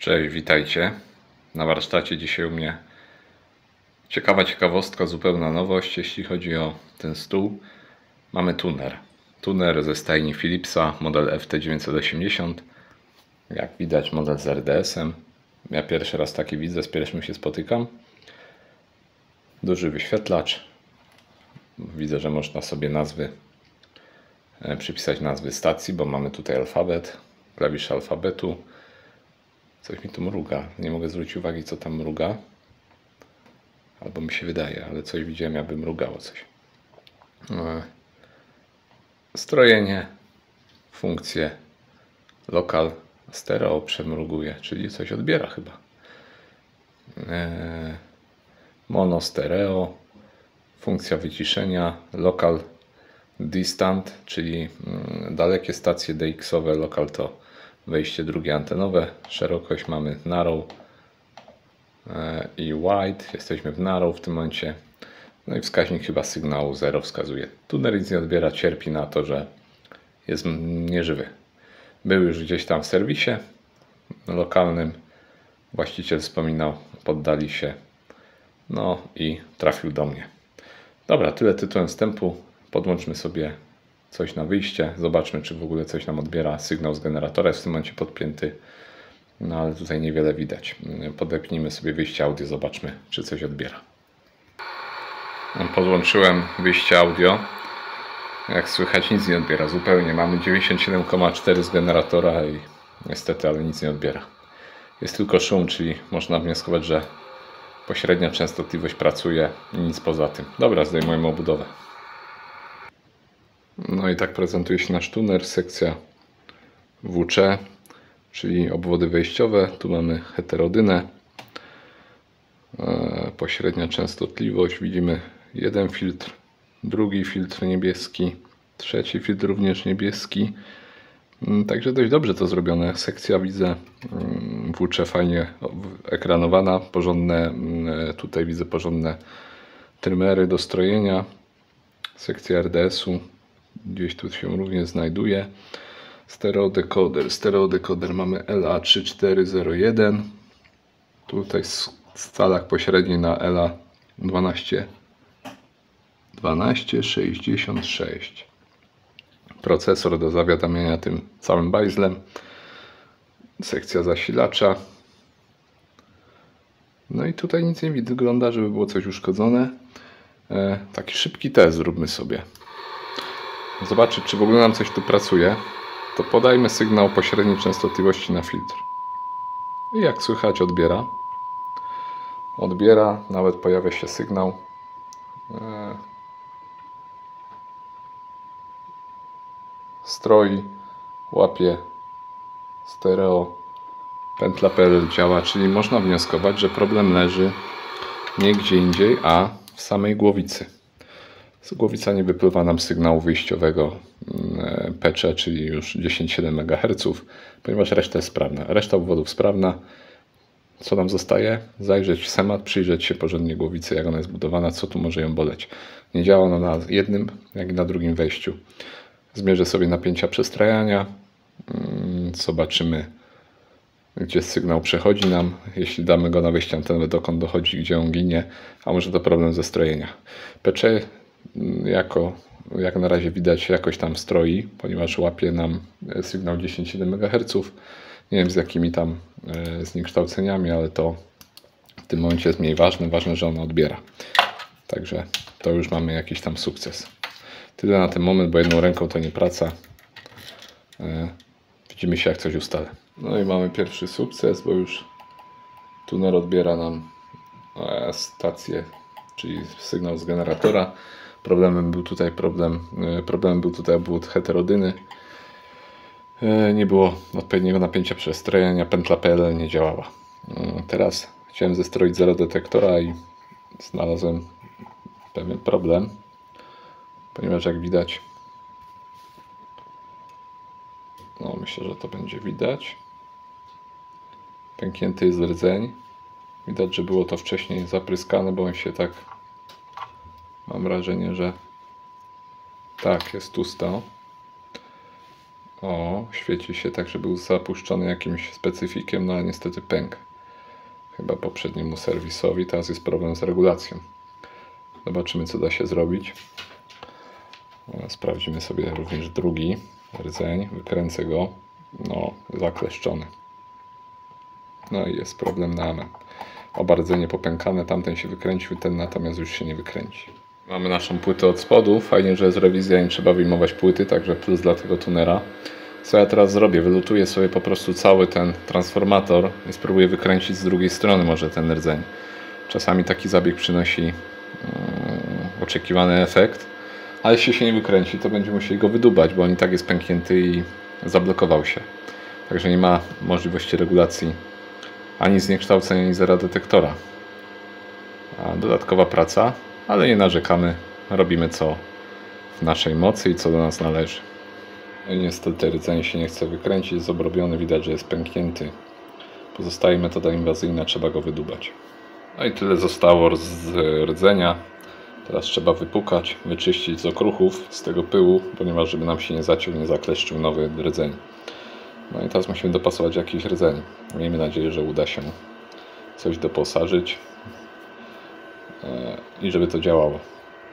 Cześć, witajcie. Na warsztacie dzisiaj u mnie ciekawa ciekawostka, zupełna nowość, jeśli chodzi o ten stół. Mamy tuner. Tuner ze stajni Philipsa, model FT980. Jak widać, model z RDS-em. Ja pierwszy raz taki widzę, z pierwszym się spotykam. Duży wyświetlacz. Widzę, że można sobie przypisać nazwy stacji, bo mamy tutaj alfabet, klawisze alfabetu. Coś mi tu mruga. Nie mogę zwrócić uwagi, co tam mruga. Albo mi się wydaje, ale coś widziałem, jakby mrugało coś. Strojenie, funkcje, lokal, stereo przemruguje, czyli coś odbiera chyba. Mono, stereo, funkcja wyciszenia, lokal, distant, czyli dalekie stacje DX-owe, lokal to wejście drugie antenowe, szerokość mamy narrow i wide, jesteśmy w narrow w tym momencie. No i wskaźnik chyba sygnału 0 wskazuje. Tuner nic nie odbiera, cierpi na to, że jest nieżywy. Był już gdzieś tam w serwisie lokalnym, właściciel wspominał, poddali się, no i trafił do mnie. Dobra, tyle tytułem wstępu, podłączmy sobie coś na wyjście, zobaczmy, czy w ogóle coś nam odbiera. Sygnał z generatora jest w tym momencie podpięty, no ale tutaj niewiele widać. Podepnijmy sobie wyjście audio, zobaczmy, czy coś odbiera. Podłączyłem wyjście audio. Jak słychać, nic nie odbiera zupełnie. Mamy 97,4 z generatora i niestety, ale nic nie odbiera. Jest tylko szum, czyli można wnioskować, że pośrednia częstotliwość pracuje i nic poza tym. Dobra, zdejmujemy obudowę. No i tak prezentuje się nasz tuner, sekcja WC, czyli obwody wejściowe. Tu mamy heterodynę, pośrednia częstotliwość. Widzimy jeden filtr, drugi filtr niebieski, trzeci filtr również niebieski. Także dość dobrze to zrobione. Sekcja, widzę, WC fajnie ekranowana, porządne, tutaj widzę porządne trymery do strojenia. Sekcja RDS-u gdzieś tu się również znajduje. Stereodekoder mamy LA3401. Tutaj w scalach pośredniej na LA1266. Procesor do zawiadamiania tym całym bajzlem. Sekcja zasilacza. No i tutaj nic nie wygląda, żeby było coś uszkodzone. Taki szybki test zróbmy sobie. Zobaczyć, czy w ogóle nam coś tu pracuje. To podajmy sygnał pośredniej częstotliwości na filtr. I jak słychać, odbiera. Odbiera, nawet pojawia się sygnał. Stroi, łapie stereo, pętla.pl działa, czyli można wnioskować, że problem leży nie gdzie indziej, a w samej głowicy. Z głowica nie wypływa nam sygnału wyjściowego PC, czyli już 10,7 MHz, ponieważ reszta jest sprawna. Reszta obwodów sprawna. Co nam zostaje? Zajrzeć w schemat, przyjrzeć się porządnie głowicy, jak ona jest budowana, co tu może ją boleć. Nie działa ona na jednym, jak i na drugim wejściu. Zmierzę sobie napięcia przestrajania. Zobaczymy, gdzie sygnał przechodzi nam. Jeśli damy go na wejście antenowe, dokąd dochodzi, gdzie on ginie, a może to problem ze strojenia. PC jak na razie widać, jakoś tam stroi, ponieważ łapie nam sygnał 10,7 MHz. Nie wiem, z jakimi tam zniekształceniami, ale to w tym momencie jest mniej ważne. Ważne, że ono odbiera. Także to już mamy jakiś tam sukces. Tyle na ten moment, bo jedną ręką to nie praca. Widzimy się, jak coś ustalę. No i mamy pierwszy sukces, bo już tuner odbiera nam stację, czyli sygnał z generatora. Problemem był tutaj obwód heterodyny. Nie było odpowiedniego napięcia przestrojenia, pętla.pl nie działała. Teraz chciałem zestroić zero detektora i znalazłem pewien problem, ponieważ jak widać, no myślę, że to będzie widać, pęknięty jest rdzeń. Widać, że było to wcześniej zapryskane, bo on się tak, mam wrażenie, że tak, jest tu stał. O, świeci się tak, że był zapuszczony jakimś specyfikiem, no ale niestety pękł. Chyba poprzedniemu serwisowi. Teraz jest problem z regulacją. Zobaczymy, co da się zrobić. Sprawdzimy sobie również drugi rdzeń. Wykręcę go. No, zakleszczony. No i jest problem na amen. Oba rdzenie popękane, tamten się wykręcił, ten natomiast już się nie wykręci. Mamy naszą płytę od spodu. Fajnie, że jest rewizja i nie trzeba wyjmować płyty, także plus dla tego tunera. Co ja teraz zrobię? Wylutuję sobie po prostu cały ten transformator i spróbuję wykręcić z drugiej strony może ten rdzeń. Czasami taki zabieg przynosi oczekiwany efekt, ale jeśli się nie wykręci, to będziemy musieli go wydubać, bo on i tak jest pęknięty i zablokował się. Także nie ma możliwości regulacji ani zniekształcenia, ani zera detektora. A dodatkowa praca, ale nie narzekamy. Robimy co w naszej mocy i co do nas należy. No i niestety rdzeń się nie chce wykręcić, jest obrobiony, widać, że jest pęknięty. Pozostaje metoda inwazyjna, trzeba go wydubać. No i tyle zostało z rdzenia. Teraz trzeba wypukać, wyczyścić z okruchów, z tego pyłu, ponieważ żeby nam się nie zaciął, nie zakleszczył nowy rdzeń. No i teraz musimy dopasować jakiś rdzeń. Miejmy nadzieję, że uda się coś doposażyć i żeby to działało.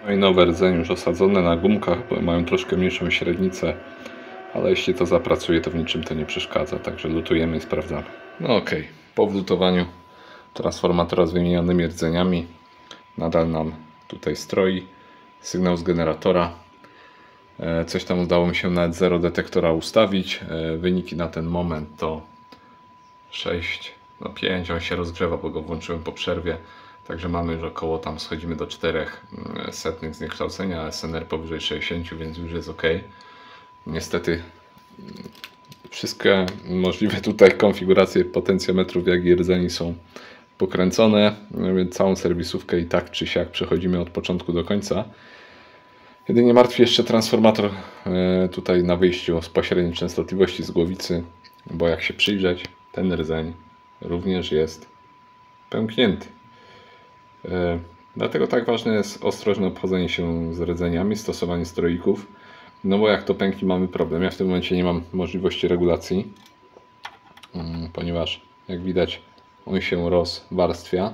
No i nowe rdzenie już osadzone na gumkach, bo mają troszkę mniejszą średnicę, ale jeśli to zapracuje, to w niczym to nie przeszkadza, także lutujemy i sprawdzamy. No okej, po wlutowaniu transformatora z wymienionymi rdzeniami nadal nam tutaj stroi sygnał z generatora. Coś tam udało mi się nawet zero detektora ustawić. Wyniki na ten moment to 6, no 5, on się rozgrzewa, bo go włączyłem po przerwie. Także mamy już około, tam schodzimy do 400 zniekształcenia, SNR powyżej 60, więc już jest ok. Niestety wszystkie możliwe tutaj konfiguracje potencjometrów, jak i rdzeni są pokręcone, więc całą serwisówkę i tak czy siak przechodzimy od początku do końca. Jedynie martwi jeszcze transformator tutaj na wyjściu z pośredniej częstotliwości z głowicy, bo jak się przyjrzeć, ten rdzeń również jest pęknięty. Dlatego tak ważne jest ostrożne obchodzenie się z rdzeniami, stosowanie stroików, no bo jak to pęknie, mamy problem. Ja w tym momencie nie mam możliwości regulacji, ponieważ jak widać on się rozwarstwia.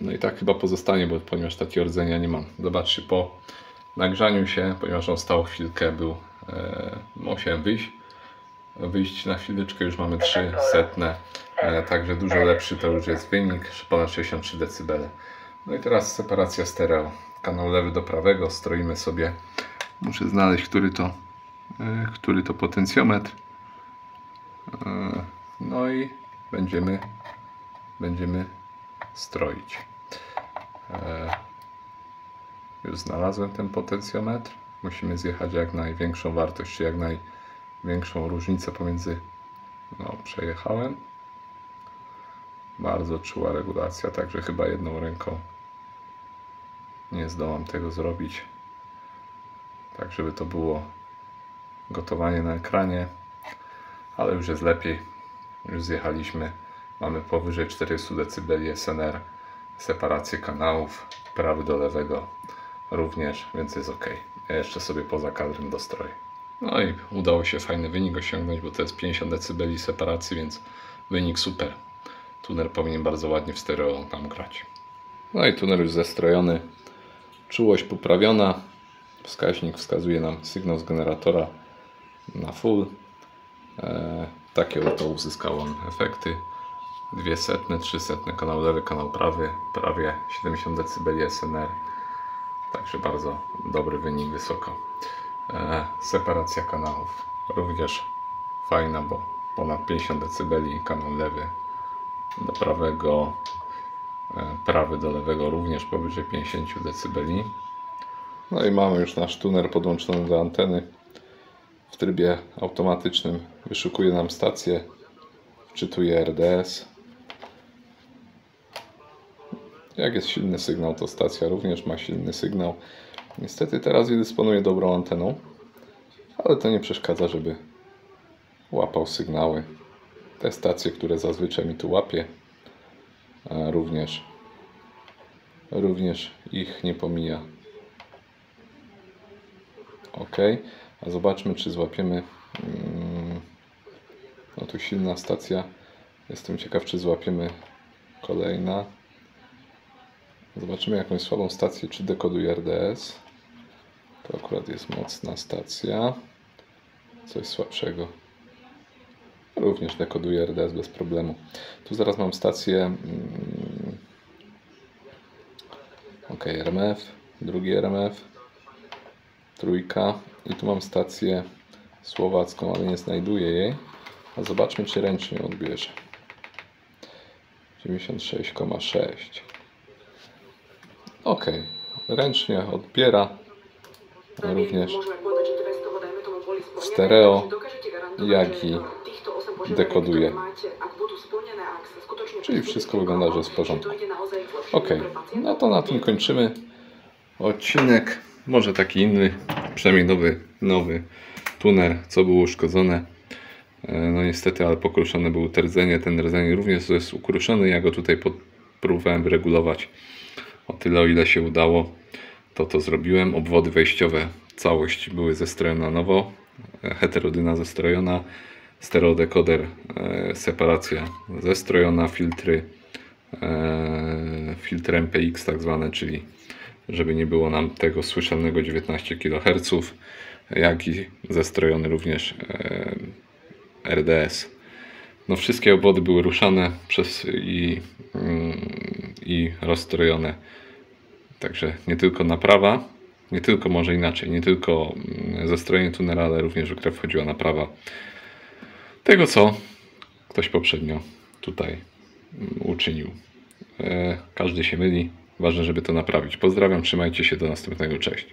No i tak chyba pozostanie, ponieważ takiego rdzenia nie mam. Zobaczcie, po nagrzaniu się, ponieważ on stał chwilkę, musiałem wyjść na chwileczkę, już mamy 300, także dużo lepszy to już jest wynik, ponad 63 dB. No i teraz separacja stereo, kanał lewy do prawego, stroimy sobie, muszę znaleźć, który to potencjometr, no i będziemy stroić. Już znalazłem ten potencjometr, musimy zjechać jak największą wartość, czy jak największą różnicę pomiędzy, no przejechałem, bardzo czuła regulacja, także chyba jedną ręką nie zdołam tego zrobić, tak żeby to było gotowanie na ekranie, ale już jest lepiej, już zjechaliśmy, mamy powyżej 400 dB SNR, separację kanałów, prawy do lewego również, więc jest ok. Ja jeszcze sobie poza kadrem dostroję. No i udało się fajny wynik osiągnąć, bo to jest 50 dB separacji, więc wynik super. Tuner powinien bardzo ładnie w stereo nam grać. No i tuner już zestrojony, czułość poprawiona, wskaźnik wskazuje nam sygnał z generatora na full. Takie oto uzyskał on efekty. 200, 300, kanał lewy, kanał prawy, prawie 70 dB SNR. Także bardzo dobry wynik, wysoko. Separacja kanałów również fajna, bo ponad 50 dB, kanał lewy do prawego, prawy do lewego również powyżej 50 dB. No i mamy już nasz tuner podłączony do anteny. W trybie automatycznym wyszukuje nam stację, wczytuje RDS. Jak jest silny sygnał, to stacja również ma silny sygnał. Niestety teraz nie dysponuje dobrą anteną, ale to nie przeszkadza, żeby łapał sygnały. Te stacje, które zazwyczaj mi tu łapie, również ich nie pomija. Ok. A zobaczmy, czy złapiemy. No tu silna stacja. Jestem ciekaw, czy złapiemy kolejna. Zobaczymy jakąś słabą stację, czy dekoduje RDS. To akurat jest mocna stacja. Coś słabszego. Również dekoduje RDS bez problemu. Tu zaraz mam stację. Ok, RMF, drugi RMF, trójka. I tu mam stację słowacką, ale nie znajduję jej. A zobaczmy, czy ręcznie ją odbierze. 96,6. Ok, ręcznie odbiera. Również w stereo, jak i dekoduje. Czyli wszystko wygląda, że jest w porządku. Ok, no to na tym kończymy odcinek. Może taki inny, przynajmniej nowy tuner, co było uszkodzone. No niestety, ale pokruszone było rdzenie. Ten rdzeń również jest ukruszony. Ja go tutaj próbowałem wyregulować o tyle, o ile się udało. To zrobiłem. Obwody wejściowe, całość były zestrojone na nowo. Heterodyna zestrojona. Stereodekoder, separacja zestrojona. Filtry MPX tak zwane, czyli żeby nie było nam tego słyszalnego 19 kHz, jak i zestrojony również RDS. No wszystkie obwody były ruszane i rozstrojone. Także nie tylko naprawa, nie tylko może inaczej, nie tylko zestrojenie tunera, ale również w grę wchodziła naprawa tego, co ktoś poprzednio tutaj uczynił. Każdy się myli. Ważne, żeby to naprawić. Pozdrawiam, trzymajcie się, do następnego, cześć.